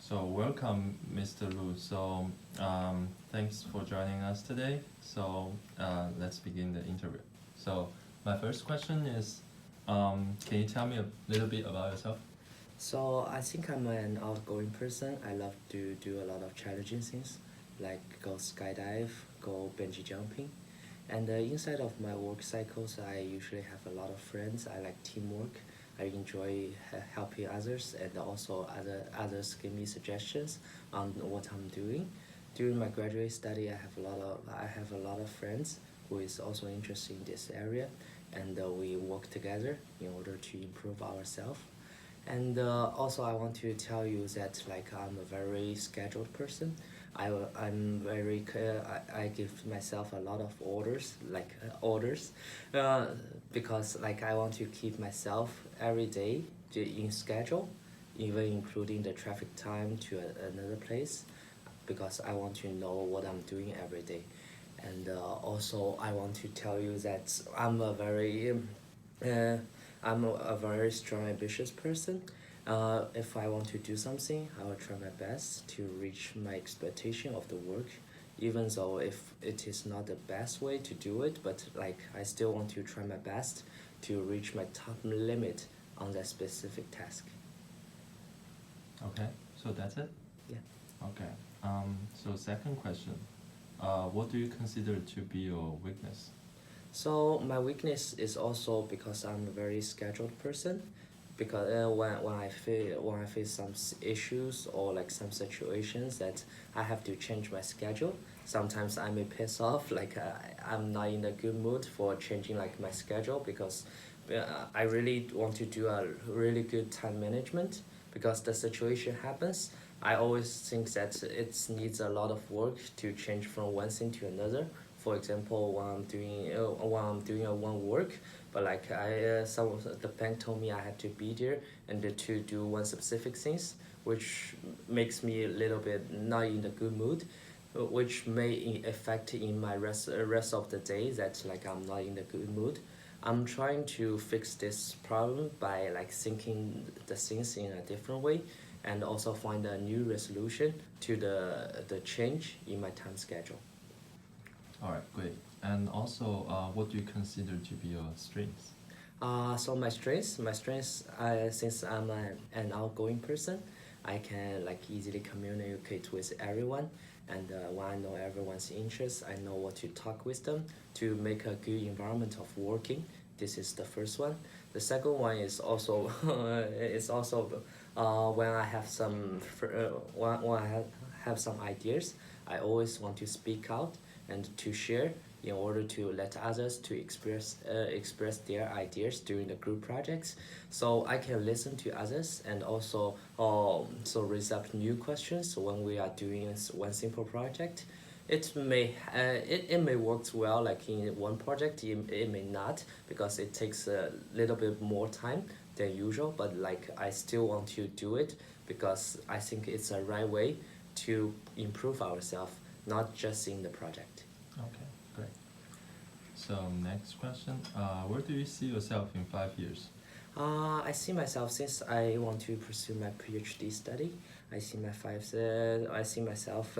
So welcome, Mr. Lu. Thanks for joining us today. Let's begin the interview. So my first question is, can you tell me a little bit about yourself? So I think I'm an outgoing person. I love to do a lot of challenging things, like go skydive, go bungee jumping. And inside of my work cycles, I usually have a lot of friends. I like teamwork. I enjoy helping others, and also others give me suggestions on what I'm doing. During my graduate study, I have a lot of friends who is also interested in this area, and we work together in order to improve ourselves. And also, I want to tell you that like I'm a very scheduled person. I give myself a lot of orders, uh, because like I want to keep myself every day in schedule, even including the traffic time to another place, because I want to know what I'm doing every day. And also, I want to tell you that uh, I'm a very strong, ambitious person. If I want to do something, I will try my best to reach my expectation of the work, even though if it is not the best way to do it, but like I still want to try my best to reach my top limit on that specific task. Okay, so that's it? Yeah. Okay. So second question, what do you consider to be your weakness? So my weakness is also because I'm a very scheduled person. Because when I face some issues or like some situations that I have to change my schedule, sometimes I may piss off. Like I'm not in a good mood for changing like my schedule because I really want to do a really good time management because the situation happens. I always think that it needs a lot of work to change from one thing to another. For example, when I'm doing a one work, but like the bank told me I had to be there and to do one specific things, which makes me a little bit not in a good mood, which may affect in my rest of the day that like I'm not in a good mood. I'm trying to fix this problem by like thinking the things in a different way and also find a new resolution to the change in my time schedule. All right, great. And also, what do you consider to be your strengths? So my strengths, since I'm an outgoing person, I can like easily communicate with everyone, and when I know everyone's interests, I know what to talk with them to make a good environment of working. This is the first one. The second one is also when I have when have some ideas, I always want to speak out and to share in order to let others to express their ideas during the group projects, so I can listen to others and also so resolve new questions when we are doing one simple project. It may work well like in one project, it may not because it takes a little bit more time than usual, but like I still want to do it because I think it's a right way to improve ourselves, not just in the project. Okay, great. So next question, where do you see yourself in 5 years? I see myself since I want to pursue my PhD study. I see myself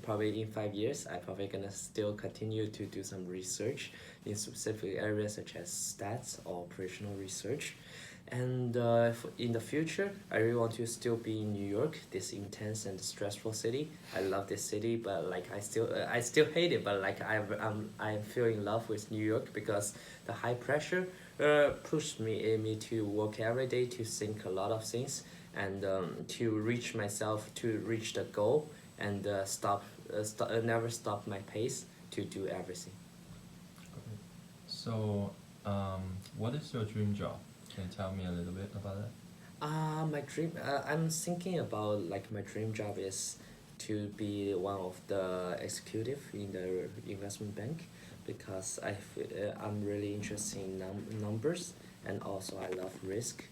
probably in 5 years. I probably gonna still continue to do some research in specific areas such as stats or operational research. And in the future, I really want to still be in New York, this intense and stressful city. I love this city, but like I still hate it. But like I'm feeling in love with New York because the high pressure pushed me to work every day to think a lot of things and to reach myself to reach the goal and never stop my pace to do everything. Okay. So, what is your dream job? Can you tell me a little bit about that? I'm thinking about like my dream job is to be one of the executive in the investment bank because I'm really interested in numbers and also I love risk.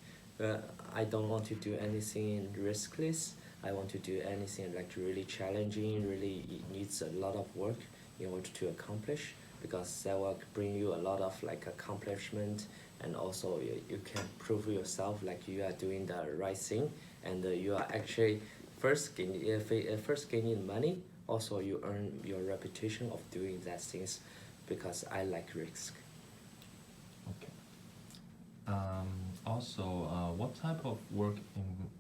I don't want to do anything riskless. I want to do anything like really challenging, really it needs a lot of work in order to accomplish because that will bring you a lot of like accomplishment and also you can prove yourself like you are doing the right thing and you are actually first gaining money. Also, you earn your reputation of doing that things, because I like risk. Okay. Also, what type of work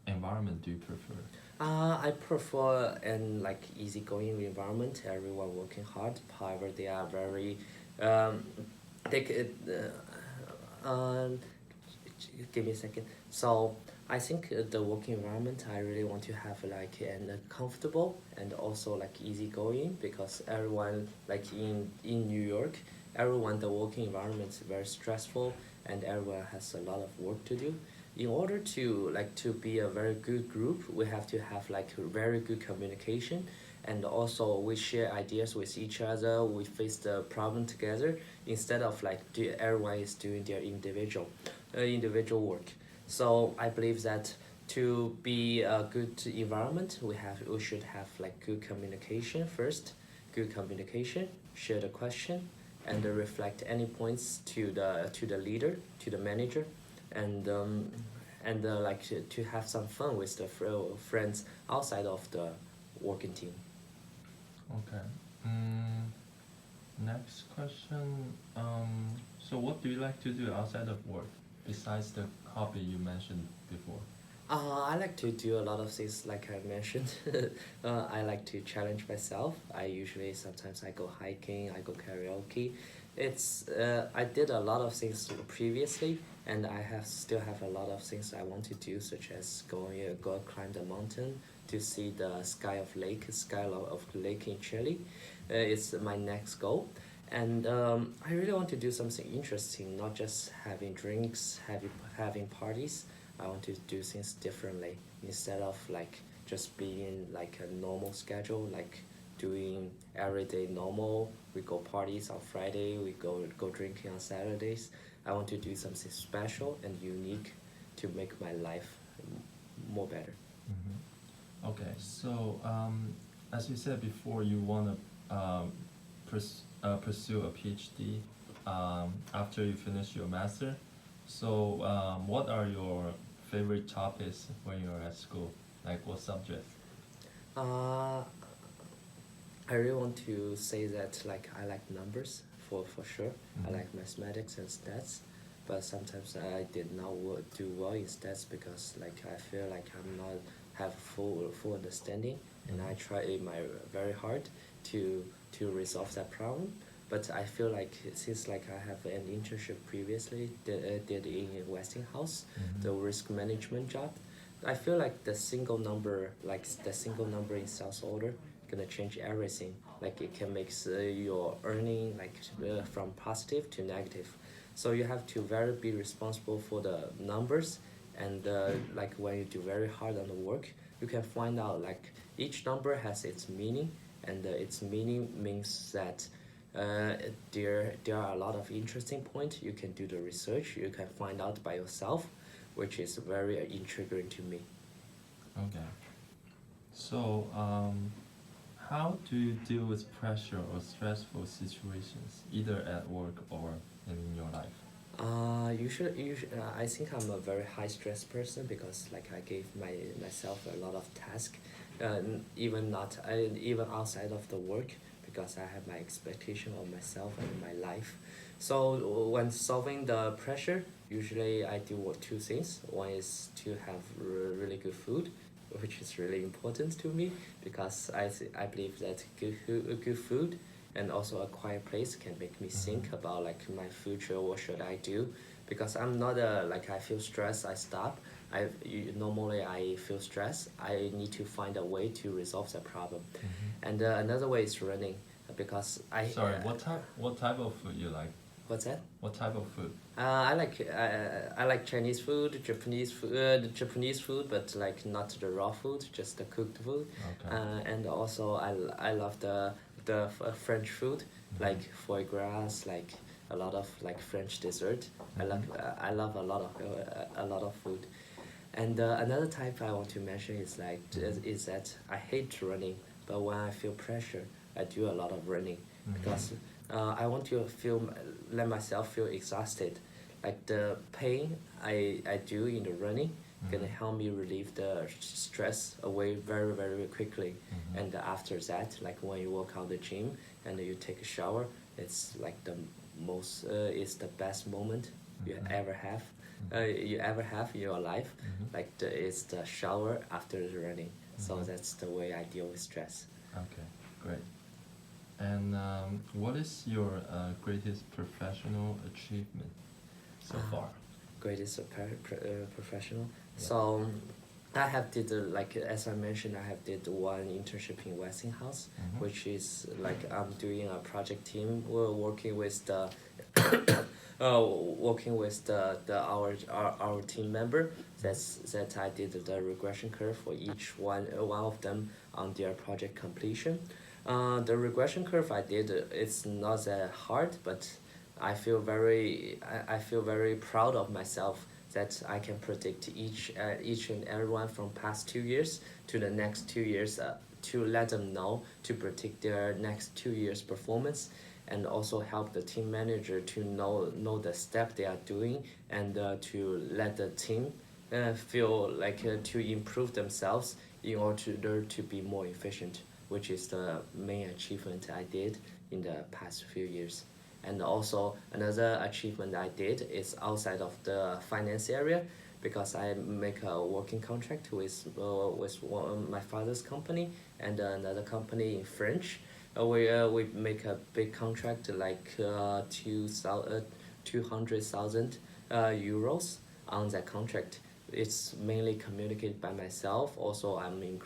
environment do you prefer? I prefer an like easygoing environment. Everyone working hard. However, they are very, um, they could, give me a second. So I think the working environment, I really want to have like an comfortable and also like easygoing, because everyone like in New York, everyone the working environment is very stressful and everyone has a lot of work to do. In order to be a very good group, we have to have like very good communication, and also we share ideas with each other. We face the problem together, instead of like everyone is doing their individual work. So I believe that to be a good environment, we should have like good communication first, good communication, share the question, and reflect any points to the leader, to the manager, and like to have some fun with the friends outside of the working team. Okay. Next question. So what do you like to do outside of work besides the hobby you mentioned before? I like to do a lot of things, like I mentioned. I like to challenge myself. I usually sometimes I go hiking, I go karaoke. I did a lot of things previously, and I have still have a lot of things I want to do, such as go climb the mountain to see the sky of lake in Chile. It's my next goal. And I really want to do something interesting, not just having drinks, having parties. I want to do things differently, instead of like just being like a normal schedule, like doing everyday normal. We go parties on Friday, we go drinking on Saturdays. I want to do something special and unique to make my life more better. Okay, so as you said before, you want to pursue a PhD after you finish your master. So, what are your favorite topics when you're at school? Like what subjects? Uh, I really want to say that like I like numbers for sure. I like mathematics and stats, but sometimes I did not do well in stats, because like I feel like I'm not have full understanding, and I try my very hard to resolve that problem. But I feel like since like I have an internship previously did in Westinghouse, the risk management job, I feel like the single number in sales order gonna change everything. Like it can make your earning like from positive to negative. So you have to very be responsible for the numbers, and like when you do very hard on the work, you can find out like each number has its meaning, and its meaning means that there are a lot of interesting points. You can do the research. You can find out by yourself, which is very intriguing to me. Okay. So, how do you deal with pressure or stressful situations, either at work or in your life? I think I'm a very high stress person, because like I gave myself a lot of task, even outside of the work, because I have my expectation of myself and my life. So when solving the pressure, usually I do two things. One is to have really good food, which is really important to me, because I believe that good food and also a quiet place can make me think about like my future. What should I do? Because I'm not like I feel stressed, I stop. Normally I feel stressed, I need to find a way to resolve the problem. And another way is running, because Sorry, what type of food you like? what's that? What type of food? I like Chinese food, Japanese food, but like not the raw food, just the cooked food. Okay. And also I love the French food, like foie gras, like a lot of like French dessert. I love a lot of food. And another type I want to mention is that I hate running, but when I feel pressure, I do a lot of running, because I want to let myself feel exhausted. Like the pain I do in the running gonna help me relieve the stress away very very quickly. And after that, like when you walk out the gym and you take a shower, it's like the most it's the best moment you ever have. You ever have in your life. Like it's the shower after the running. So that's the way I deal with stress. Okay, great. And what is your greatest professional achievement so far? Greatest professional. Yeah. So I have did like as I mentioned, I have did one internship in Westinghouse, which is like I'm doing a project team. We're working with the our team member. That I did the regression curve for each one of them on their project completion. The regression curve I did, it's not that hard, but I feel very proud of myself that I can predict each and everyone from past 2 years to the next 2 years, to let them know, to predict their next 2 years performance, and also help the team manager to know the step they are doing, and to let the team feel like to improve themselves in order to be more efficient, which is the main achievement I did in the past few years. And also another achievement I did is outside of the finance area, because I make a working contract with my father's company and another company in French. We make a big contract like 200,000 euros on that contract. It's mainly communicated by myself. Also, I'm in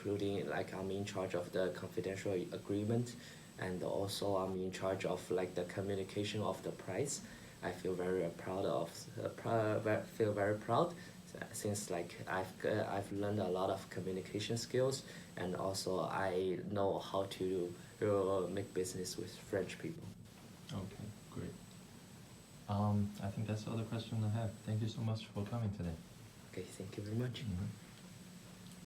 charge of the confidential agreement, and also I'm in charge of like the communication of the price. I feel very proud since like I've learned a lot of communication skills, and also I know how to make business with French people. Okay, great. I think that's all the questions I have. Thank you so much for coming today. Okay, thank you very much.